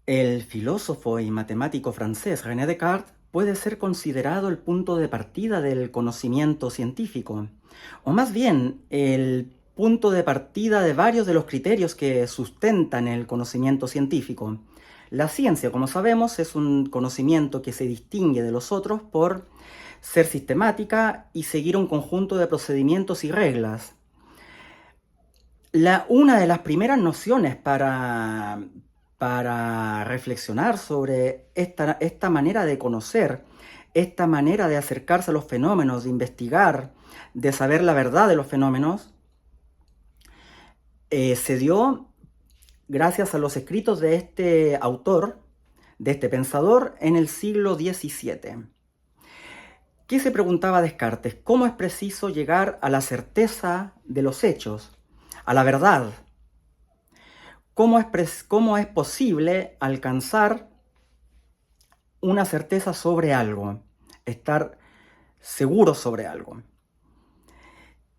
El filósofo y matemático francés René Descartes puede ser considerado el punto de partida del conocimiento científico, o más bien el punto de partida de varios de los criterios que sustentan el conocimiento científico. La ciencia, como sabemos, es un conocimiento que se distingue de los otros por ser sistemática y seguir un conjunto de procedimientos y reglas. Una de las primeras nociones para reflexionar sobre esta manera de conocer, esta manera de acercarse a los fenómenos, de investigar, de saber la verdad de los fenómenos, se dio gracias a los escritos de este autor, de este pensador, en el siglo XVII. ¿Qué se preguntaba Descartes? ¿Cómo es preciso llegar a la certeza de los hechos, a la verdad? ¿Cómo es posible alcanzar una certeza sobre algo? Estar seguro sobre algo.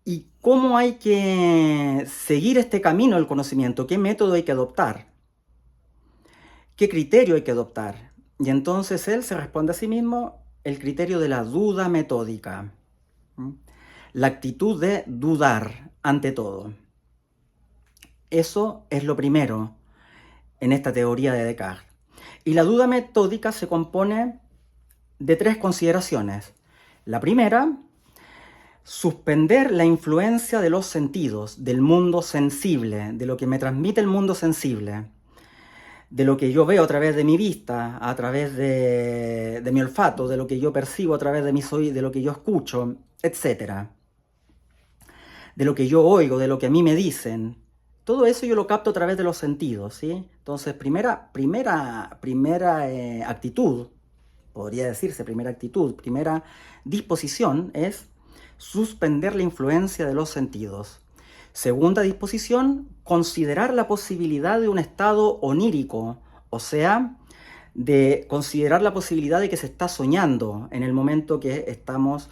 ¿Y cómo hay que seguir este camino del conocimiento? ¿Qué método hay que adoptar? ¿Qué criterio hay que adoptar? Y entonces él se responde a sí mismo el criterio de la duda metódica. La actitud de dudar ante todo. Eso es lo primero en esta teoría de Descartes. Y la duda metódica se compone de tres consideraciones. La primera, suspender la influencia de los sentidos, del mundo sensible, de lo que me transmite el mundo sensible, de lo que yo veo a través de mi vista, a través de mi olfato, de lo que yo percibo a través de mis oídos, de lo que yo escucho, etc. De lo que yo oigo, de lo que a mí me dicen. Todo eso yo lo capto a través de los sentidos, ¿sí? Entonces, primera actitud, podría decirse primera actitud, primera disposición es suspender la influencia de los sentidos. Segunda disposición, considerar la posibilidad de un estado onírico, o sea, de considerar la posibilidad de que se está soñando en el momento que estamos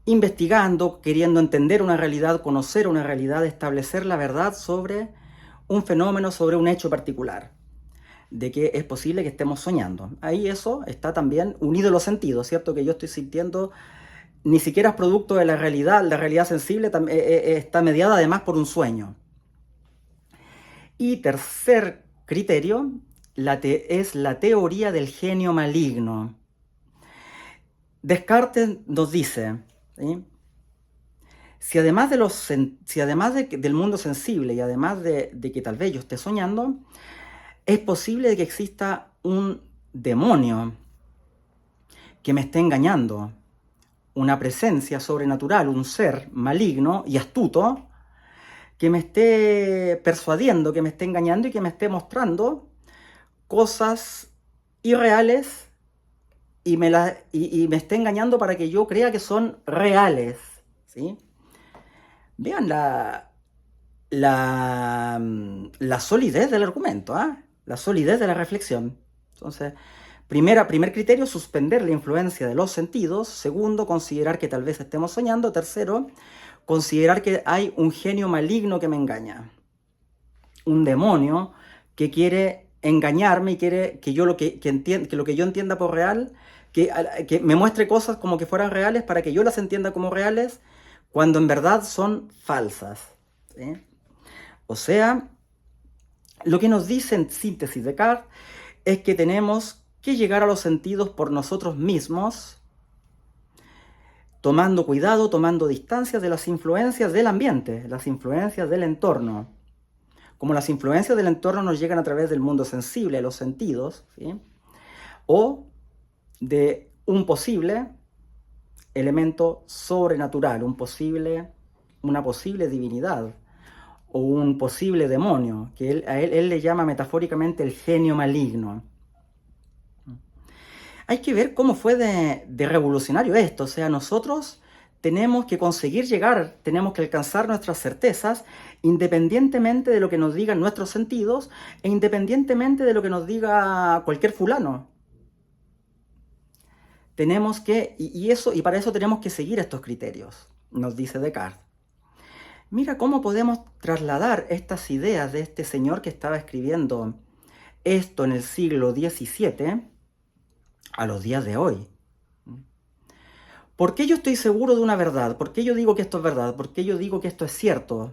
investigando, queriendo entender una realidad, conocer una realidad, establecer la verdad sobre un fenómeno, sobre un hecho particular, de que es posible que estemos soñando. Ahí eso está también unido a los sentidos, ¿cierto? Que yo estoy sintiendo ni siquiera es producto de la realidad sensible está mediada además por un sueño. Y tercer criterio es la teoría del genio maligno. Descartes nos dice, ¿sí? Si además del mundo sensible y además de que tal vez yo esté soñando, es posible que exista un demonio que me esté engañando, una presencia sobrenatural, un ser maligno y astuto que me esté persuadiendo, que me esté engañando y que me esté mostrando cosas irreales y me esté engañando para que yo crea que son reales, ¿sí? Vean la solidez del argumento, ¿eh? La solidez de la reflexión. Entonces, primer criterio, suspender la influencia de los sentidos. Segundo, considerar que tal vez estemos soñando. Tercero, considerar que hay un genio maligno que me engaña. Un demonio que quiere engañarme y quiere que yo lo que lo que yo entienda por real, que me muestre cosas como que fueran reales para que yo las entienda como reales, cuando en verdad son falsas, ¿sí? O sea, lo que nos dice en síntesis Descartes es que tenemos que llegar a los sentidos por nosotros mismos, tomando cuidado, tomando distancia de las influencias del ambiente, las influencias del entorno. Como las influencias del entorno nos llegan a través del mundo sensible, los sentidos, ¿sí? O de un posible elemento sobrenatural, una posible divinidad o un posible demonio, que él le llama metafóricamente el genio maligno. Hay que ver cómo fue de revolucionario esto, o sea, nosotros tenemos que conseguir llegar, tenemos que alcanzar nuestras certezas independientemente de lo que nos digan nuestros sentidos e independientemente de lo que nos diga cualquier fulano. Tenemos que, y para eso tenemos que seguir estos criterios, nos dice Descartes. Mira cómo podemos trasladar estas ideas de este señor que estaba escribiendo esto en el siglo XVII a los días de hoy. ¿Por qué yo estoy seguro de una verdad? ¿Por qué yo digo que esto es verdad? ¿Por qué yo digo que esto es cierto?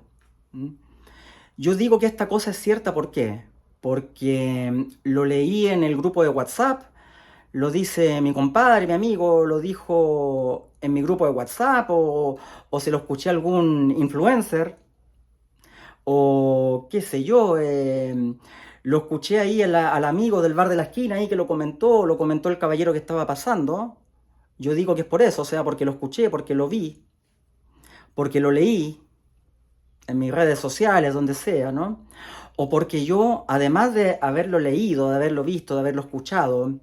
Yo digo que esta cosa es cierta, ¿por qué? Porque lo leí en el grupo de WhatsApp, lo dice mi compadre, mi amigo, lo dijo en mi grupo de WhatsApp, o se lo escuché a algún influencer, o qué sé yo, lo escuché ahí al amigo del bar de la esquina ahí que lo comentó el caballero que estaba pasando. Yo digo que es por eso, o sea, porque lo escuché, porque lo vi, porque lo leí en mis redes sociales, donde sea, ¿no? O porque yo, además de haberlo leído, de haberlo visto, de haberlo escuchado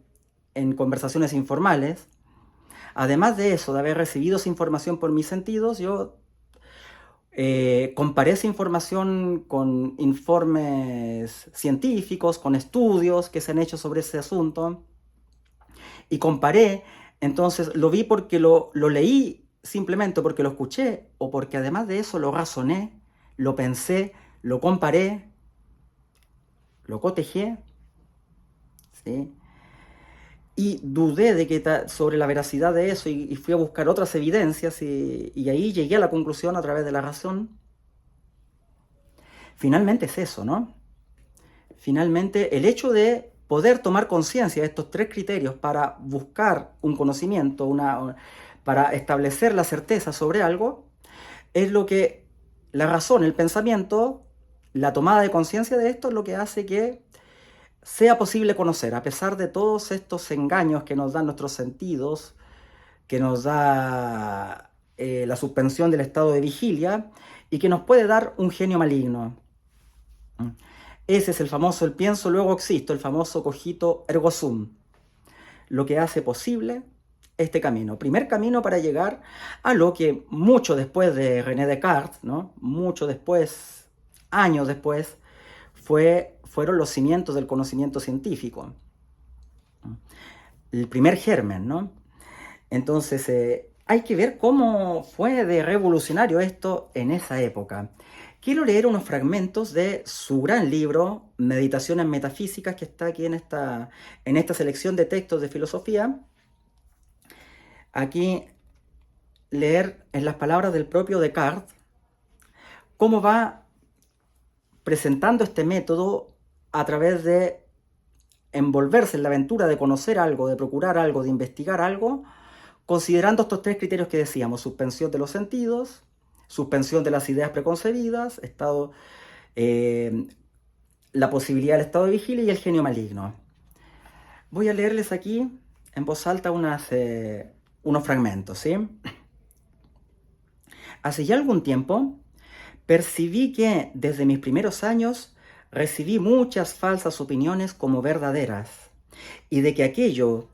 en conversaciones informales, además de eso, de haber recibido esa información por mis sentidos, yo comparé esa información con informes científicos, con estudios que se han hecho sobre ese asunto, y comparé, entonces lo vi porque lo leí simplemente porque lo escuché, o porque además de eso lo razoné, lo pensé, lo comparé, lo cotejé, ¿sí? Y dudé de que sobre la veracidad de eso y fui a buscar otras evidencias y ahí llegué a la conclusión a través de la razón. Finalmente es eso, ¿no? Finalmente el hecho de poder tomar conciencia de estos tres criterios para buscar un conocimiento, para establecer la certeza sobre algo, es lo que la razón, el pensamiento, la tomada de conciencia de esto es lo que hace que sea posible conocer, a pesar de todos estos engaños que nos dan nuestros sentidos, que nos da la suspensión del estado de vigilia y que nos puede dar un genio maligno. Ese es el famoso el pienso, luego existo, el famoso cogito ergo sum, lo que hace posible este camino. Primer camino para llegar a lo que mucho después de René Descartes, ¿no? Mucho después, años después, fueron los cimientos del conocimiento científico. El primer germen, ¿no? Entonces, hay que ver cómo fue de revolucionario esto en esa época. Quiero leer unos fragmentos de su gran libro, Meditaciones Metafísicas, que está aquí en esta selección de textos de filosofía. Aquí leer en las palabras del propio Descartes cómo va presentando este método a través de envolverse en la aventura de conocer algo, de procurar algo, de investigar algo, considerando estos tres criterios que decíamos: suspensión de los sentidos, suspensión de las ideas preconcebidas, la posibilidad del estado de vigilia y el genio maligno. Voy a leerles aquí en voz alta unos fragmentos, ¿sí? Hace ya algún tiempo percibí que desde mis primeros años recibí muchas falsas opiniones como verdaderas, y de que aquello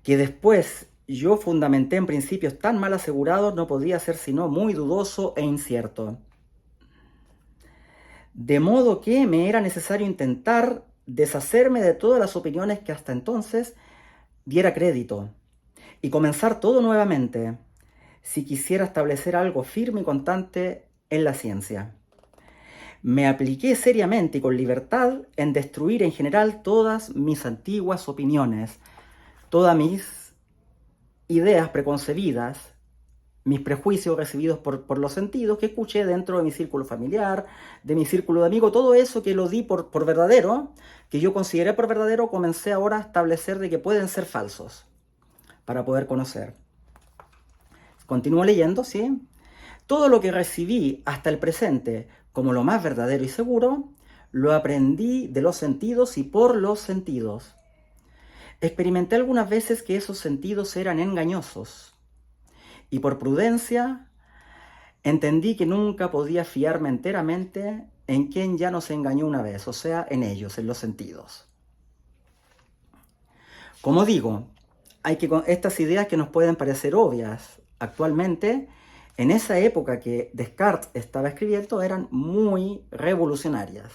que después yo fundamenté en principios tan mal asegurados no podía ser sino muy dudoso e incierto. De modo que me era necesario intentar deshacerme de todas las opiniones que hasta entonces diera crédito y comenzar todo nuevamente, si quisiera establecer algo firme y constante en la ciencia. Me apliqué seriamente y con libertad en destruir en general todas mis antiguas opiniones, todas mis ideas preconcebidas, mis prejuicios recibidos por los sentidos que escuché dentro de mi círculo familiar, de mi círculo de amigos, todo eso que lo di por verdadero, que yo consideré por verdadero, comencé ahora a establecer de que pueden ser falsos para poder conocer. Continúo leyendo, ¿sí? Todo lo que recibí hasta el presente como lo más verdadero y seguro, lo aprendí de los sentidos y por los sentidos. Experimenté algunas veces que esos sentidos eran engañosos, y por prudencia entendí que nunca podía fiarme enteramente en quien ya nos engañó una vez, o sea, en ellos, en los sentidos. Como digo, estas ideas que nos pueden parecer obvias actualmente, en esa época que Descartes estaba escribiendo, eran muy revolucionarias.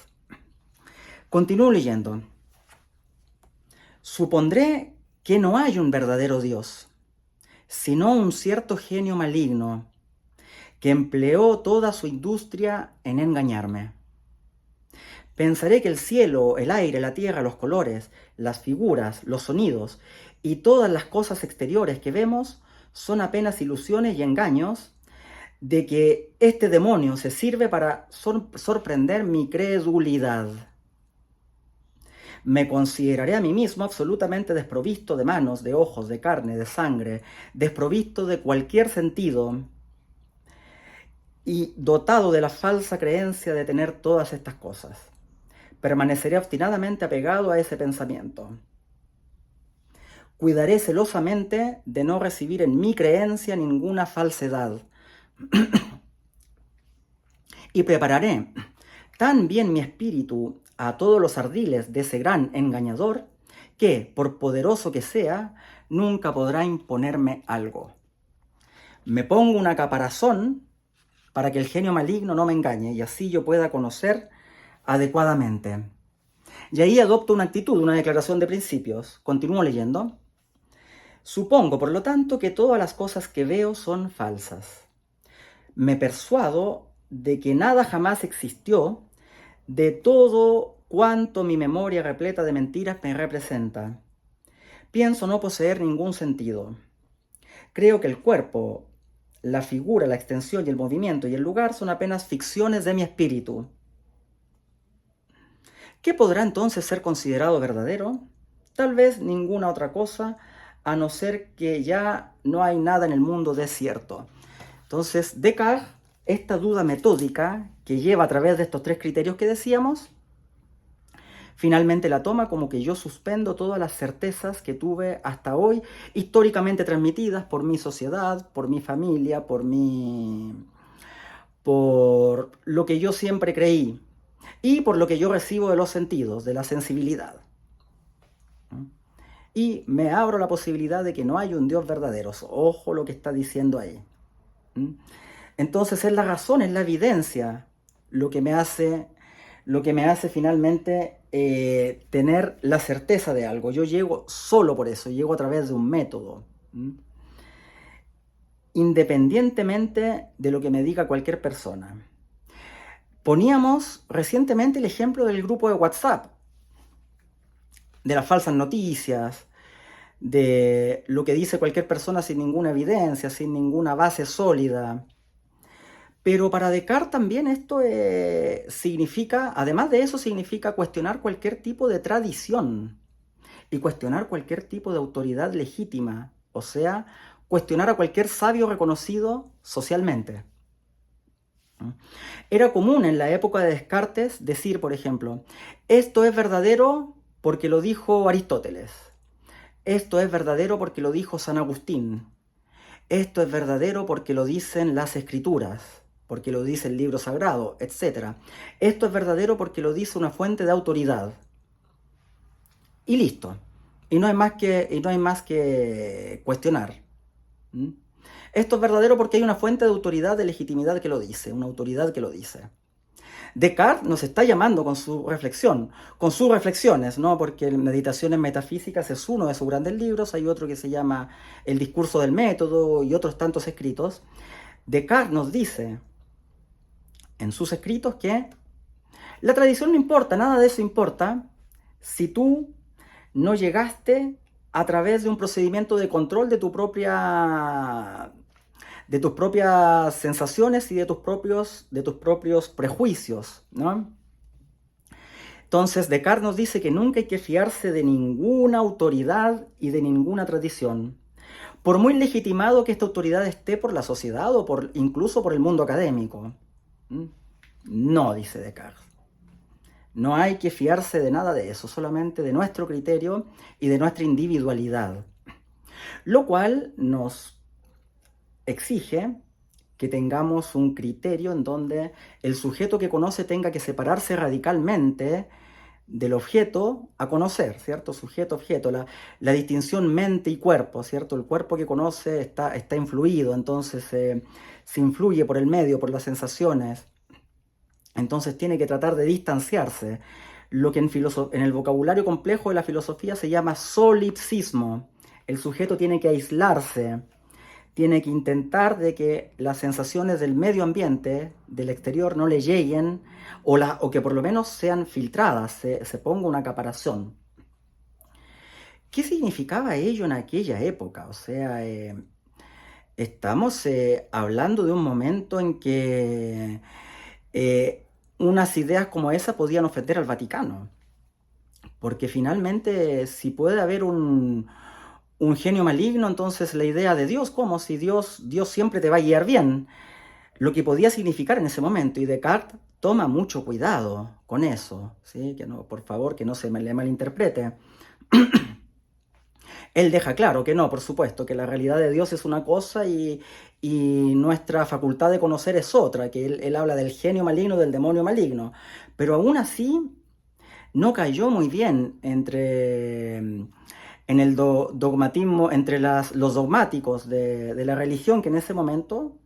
Continúo leyendo. Supondré que no hay un verdadero Dios, sino un cierto genio maligno que empleó toda su industria en engañarme. Pensaré que el cielo, el aire, la tierra, los colores, las figuras, los sonidos y todas las cosas exteriores que vemos son apenas ilusiones y engaños, de que este demonio se sirve para sorprender mi credulidad. Me consideraré a mí mismo absolutamente desprovisto de manos, de ojos, de carne, de sangre, desprovisto de cualquier sentido y dotado de la falsa creencia de tener todas estas cosas. Permaneceré obstinadamente apegado a ese pensamiento. Cuidaré celosamente de no recibir en mi creencia ninguna falsedad. Y prepararé tan bien mi espíritu a todos los ardiles de ese gran engañador, que, por poderoso que sea, nunca podrá imponerme algo. Me pongo una caparazón para que el genio maligno no me engañe y así yo pueda conocer adecuadamente. Y ahí adopto una actitud, una declaración de principios. Continúo leyendo. Supongo, por lo tanto, que todas las cosas que veo son falsas. Me persuado de que nada jamás existió, de todo cuanto mi memoria repleta de mentiras me representa. Pienso no poseer ningún sentido. Creo que el cuerpo, la figura, la extensión y el movimiento y el lugar son apenas ficciones de mi espíritu. ¿Qué podrá entonces ser considerado verdadero? Tal vez ninguna otra cosa, a no ser que ya no hay nada en el mundo desierto. Entonces, Descartes, esta duda metódica que lleva a través de estos tres criterios que decíamos, finalmente la toma como que yo suspendo todas las certezas que tuve hasta hoy, históricamente transmitidas por mi sociedad, por mi familia, por lo que yo siempre creí y por lo que yo recibo de los sentidos, de la sensibilidad. Y me abro la posibilidad de que no hay un Dios verdadero. Ojo lo que está diciendo ahí. Entonces es la razón, es la evidencia lo que me hace finalmente tener la certeza de algo. Yo llego solo por eso, llego a través de un método. Independientemente de lo que me diga cualquier persona. Poníamos recientemente el ejemplo del grupo de WhatsApp, de las falsas noticias, de lo que dice cualquier persona sin ninguna evidencia, sin ninguna base sólida. Pero para Descartes también esto significa, además de eso, significa cuestionar cualquier tipo de tradición y cuestionar cualquier tipo de autoridad legítima, o sea, cuestionar a cualquier sabio reconocido socialmente. Era común en la época de Descartes decir, por ejemplo, esto es verdadero porque lo dijo Aristóteles. Esto es verdadero porque lo dijo San Agustín. Esto es verdadero porque lo dicen las escrituras, porque lo dice el libro sagrado, etc. Esto es verdadero porque lo dice una fuente de autoridad. Y listo. Y no hay más que cuestionar. Esto es verdadero porque hay una fuente de autoridad, de legitimidad que lo dice, una autoridad que lo dice. Descartes nos está llamando con su reflexión, con sus reflexiones, ¿no? Porque Meditaciones Metafísicas es uno de sus grandes libros, hay otro que se llama El discurso del método y otros tantos escritos. Descartes nos dice en sus escritos que la tradición no importa, nada de eso importa si tú no llegaste a través de un procedimiento de control de tus propias sensaciones y de tus propios prejuicios, ¿no? Entonces, Descartes nos dice que nunca hay que fiarse de ninguna autoridad y de ninguna tradición, por muy legitimado que esta autoridad esté por la sociedad o incluso por el mundo académico. No, dice Descartes. No hay que fiarse de nada de eso, solamente de nuestro criterio y de nuestra individualidad. Lo cual nos exige que tengamos un criterio en donde el sujeto que conoce tenga que separarse radicalmente del objeto a conocer, ¿cierto? Sujeto-objeto, la distinción mente y cuerpo, ¿cierto? El cuerpo que conoce está influido, entonces se influye por el medio, por las sensaciones. Entonces tiene que tratar de distanciarse, lo que en el vocabulario complejo de la filosofía se llama solipsismo. El sujeto tiene que aislarse, tiene que intentar de que las sensaciones del medio ambiente, del exterior, no le lleguen o que por lo menos sean filtradas, se ponga una caparación. ¿Qué significaba ello en aquella época? O sea, estamos hablando de un momento en que unas ideas como esa podían ofender al Vaticano, porque finalmente si puede haber un genio maligno, entonces la idea de Dios, como si Dios siempre te va a guiar bien, lo que podía significar en ese momento. Y Descartes toma mucho cuidado con eso, ¿sí? Que no, por favor, que no se le malinterprete. Él deja claro que no, por supuesto, que la realidad de Dios es una cosa y nuestra facultad de conocer es otra, que él habla del genio maligno, del demonio maligno, pero aún así no cayó muy bien en el dogmatismo, entre los dogmáticos de la religión que en ese momento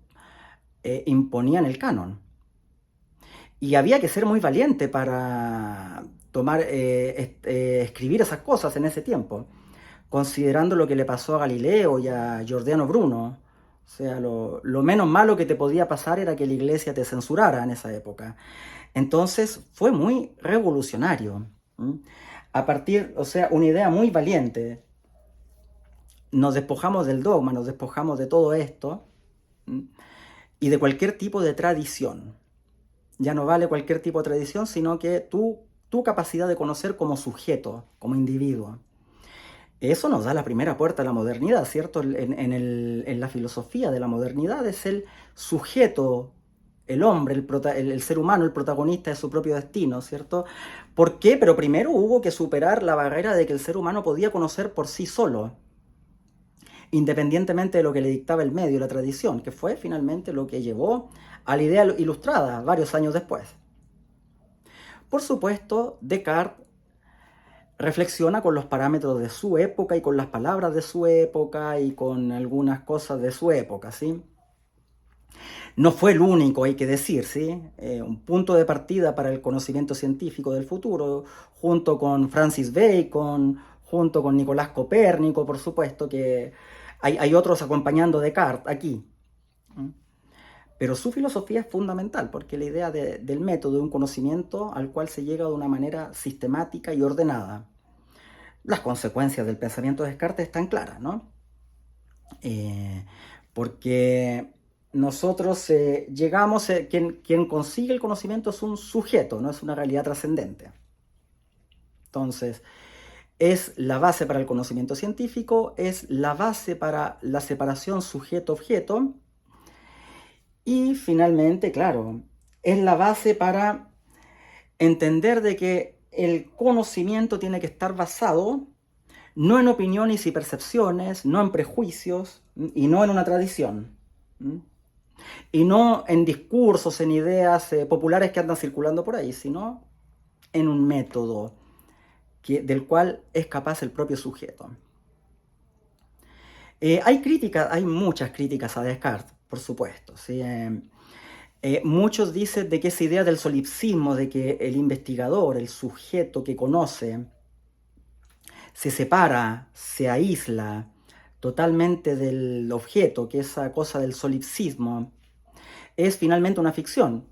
imponían el canon. Y había que ser muy valiente para escribir esas cosas en ese tiempo, considerando lo que le pasó a Galileo y a Giordano Bruno. O sea, lo menos malo que te podía pasar era que la iglesia te censurara en esa época. Entonces fue muy revolucionario. A partir, o sea, una idea muy valiente. Nos despojamos del dogma, nos despojamos de todo esto y de cualquier tipo de tradición. Ya no vale cualquier tipo de tradición, sino que tu capacidad de conocer como sujeto, como individuo. Eso nos da la primera puerta a la modernidad, ¿cierto? En la filosofía de la modernidad es el sujeto, el hombre, el ser humano, el protagonista de su propio destino, ¿cierto? ¿Por qué? Pero primero hubo que superar la barrera de que el ser humano podía conocer por sí solo, independientemente de lo que le dictaba el medio, la tradición, que fue finalmente lo que llevó a la idea ilustrada varios años después. Por supuesto, Descartes reflexiona con los parámetros de su época y con las palabras de su época y con algunas cosas de su época, ¿sí? No fue el único, hay que decir, ¿sí? Un punto de partida para el conocimiento científico del futuro, junto con Francis Bacon, junto con Nicolás Copérnico, por supuesto, que hay otros acompañando a Descartes aquí. Pero su filosofía es fundamental, porque la idea del método, de un conocimiento al cual se llega de una manera sistemática y ordenada. Las consecuencias del pensamiento de Descartes están claras, ¿no? Porque nosotros llegamos, quien consigue el conocimiento es un sujeto, no es una realidad trascendente. Entonces, es la base para el conocimiento científico, es la base para la separación sujeto-objeto, y finalmente, claro, es la base para entender de que el conocimiento tiene que estar basado no en opiniones y percepciones, no en prejuicios y no en una tradición. Y no en discursos, en ideas populares que andan circulando por ahí, sino en un método del cual es capaz el propio sujeto. Hay muchas críticas a Descartes, por supuesto. ¿Sí? Muchos dicen de que esa idea del solipsismo, de que el investigador, el sujeto que conoce, se separa, se aísla totalmente del objeto, que esa cosa del solipsismo, es finalmente una ficción.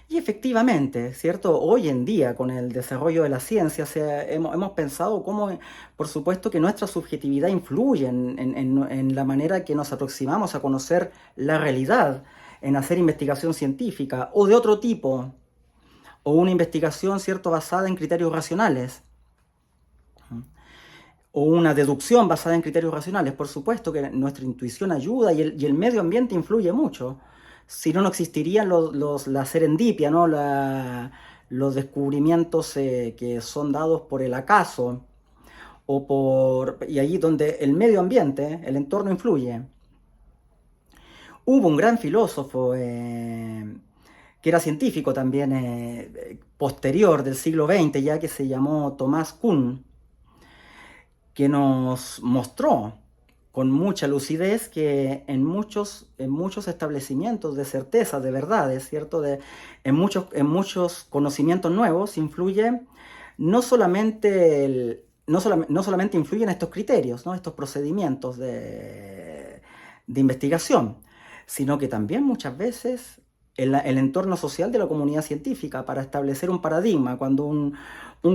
Y efectivamente, ¿cierto? Hoy en día, con el desarrollo de la ciencia, hemos pensado cómo, por supuesto, que nuestra subjetividad influye en la manera que nos aproximamos a conocer la realidad, en hacer investigación científica o de otro tipo, o una investigación, ¿cierto?, basada en criterios racionales, o una deducción basada en criterios racionales. Por supuesto que nuestra intuición ayuda y el medio ambiente influye mucho. Si no, no existirían la serendipia, ¿no? Los descubrimientos que son dados por el acaso, y allí donde el medio ambiente, el entorno influye. Hubo un gran filósofo que era científico también, posterior del siglo XX, ya, que se llamó Thomas Kuhn, que nos mostró con mucha lucidez que en muchos establecimientos de certeza, de verdades, ¿cierto? En muchos conocimientos nuevos influye no solamente influyen estos criterios, ¿no? Estos procedimientos de de investigación, sino que también muchas veces el entorno social de la comunidad científica para establecer un paradigma, cuando un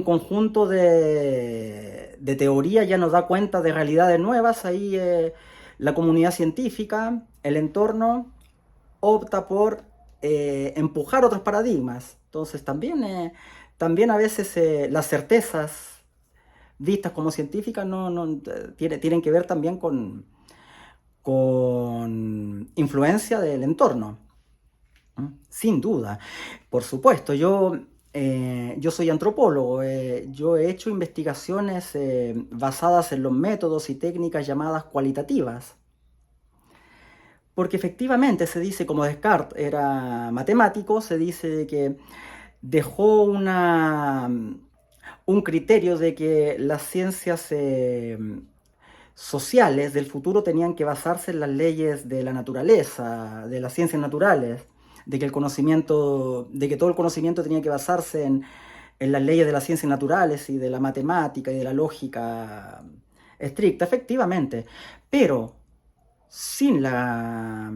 conjunto de teorías ya nos da cuenta de realidades nuevas, ahí la comunidad científica, el entorno, opta por empujar otros paradigmas. Entonces también a veces las certezas vistas como científicas tienen que ver también con influencia del entorno. Sin duda. Por supuesto, yo soy antropólogo. Yo he hecho investigaciones basadas en los métodos y técnicas llamadas cualitativas. Porque efectivamente se dice, como Descartes era matemático, se dice que dejó un criterio de que las ciencias sociales del futuro tenían que basarse en las leyes de la naturaleza, de las ciencias naturales, de que todo el conocimiento tenía que basarse en las leyes de las ciencias naturales y de la matemática y de la lógica estricta, efectivamente. Pero sin la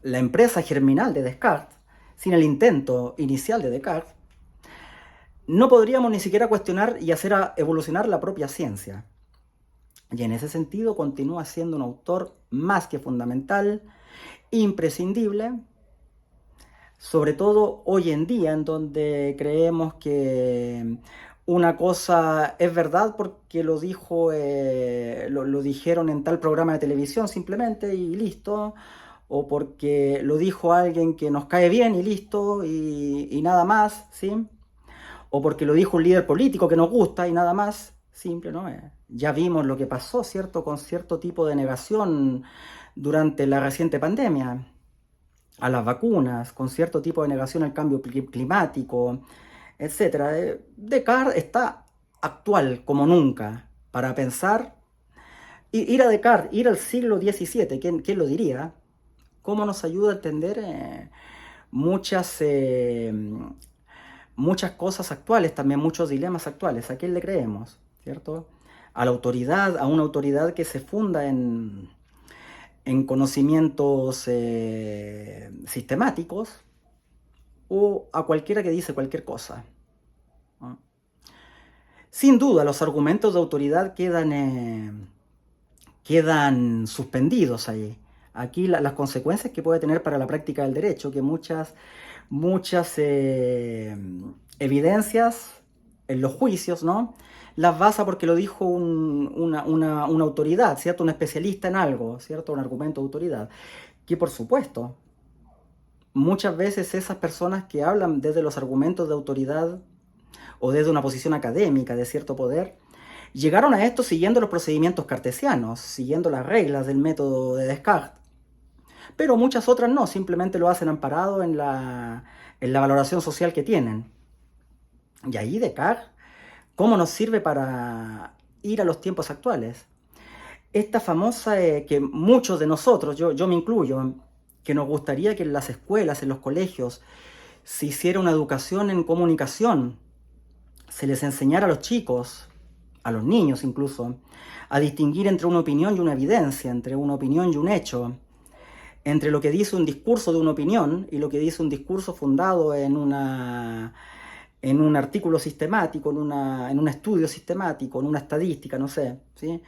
empresa germinal de Descartes, sin el intento inicial de Descartes, no podríamos ni siquiera cuestionar y hacer evolucionar la propia ciencia. Y en ese sentido continúa siendo un autor más que fundamental, imprescindible, sobre todo hoy en día, en donde creemos que una cosa es verdad porque lo dijeron en tal programa de televisión simplemente y listo, o porque lo dijo alguien que nos cae bien y listo, y nada más, ¿sí? O porque lo dijo un líder político que nos gusta y nada más, simple, ¿no? Ya vimos lo que pasó, ¿cierto? Con cierto tipo de negación durante la reciente pandemia a las vacunas, con cierto tipo de negación al cambio climático, etcétera. Descartes está actual como nunca para pensar. Ir a Descartes, ir al siglo XVII, ¿quién lo diría? ¿Cómo nos ayuda a entender muchas, muchas cosas actuales, también muchos dilemas actuales? ¿A quién le creemos? ¿Cierto? A la autoridad, a una autoridad que se funda en conocimientos sistemáticos, o a cualquiera que dice cualquier cosa, ¿no? Sin duda, los argumentos de autoridad quedan suspendidos ahí. Aquí las consecuencias que puede tener para la práctica del derecho, que muchas evidencias en los juicios, ¿no? Las basa porque lo dijo una autoridad, ¿cierto? Un especialista en algo, ¿cierto? Un argumento de autoridad. Que por supuesto, muchas veces esas personas que hablan desde los argumentos de autoridad o desde una posición académica de cierto poder, llegaron a esto siguiendo los procedimientos cartesianos, siguiendo las reglas del método de Descartes. Pero muchas otras no, simplemente lo hacen amparado en la valoración social que tienen. Y ahí Descartes, ¿cómo nos sirve para ir a los tiempos actuales? Esta famosa que muchos de nosotros, yo me incluyo, que nos gustaría que en las escuelas, en los colegios, se hiciera una educación en comunicación, se les enseñara a los chicos, a los niños incluso, a distinguir entre una opinión y una evidencia, entre una opinión y un hecho, entre lo que dice un discurso de una opinión y lo que dice un discurso fundado en un artículo sistemático, en un estudio sistemático, en una estadística, no sé, ¿sí?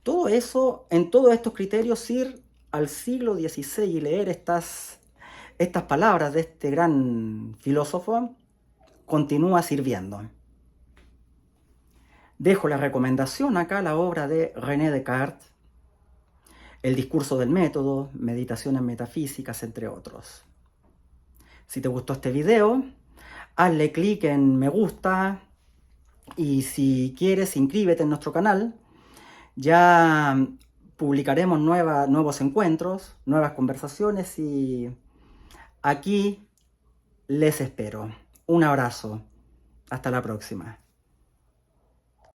Todo eso, en todos estos criterios, ir al siglo XVI y leer estas palabras de este gran filósofo continúa sirviendo. Dejo la recomendación acá, la obra de René Descartes, El discurso del método, Meditaciones metafísicas, entre otros. Si te gustó este video, hazle clic en me gusta y si quieres, inscríbete en nuestro canal. Ya publicaremos nuevos encuentros, nuevas conversaciones y aquí les espero. Un abrazo. Hasta la próxima.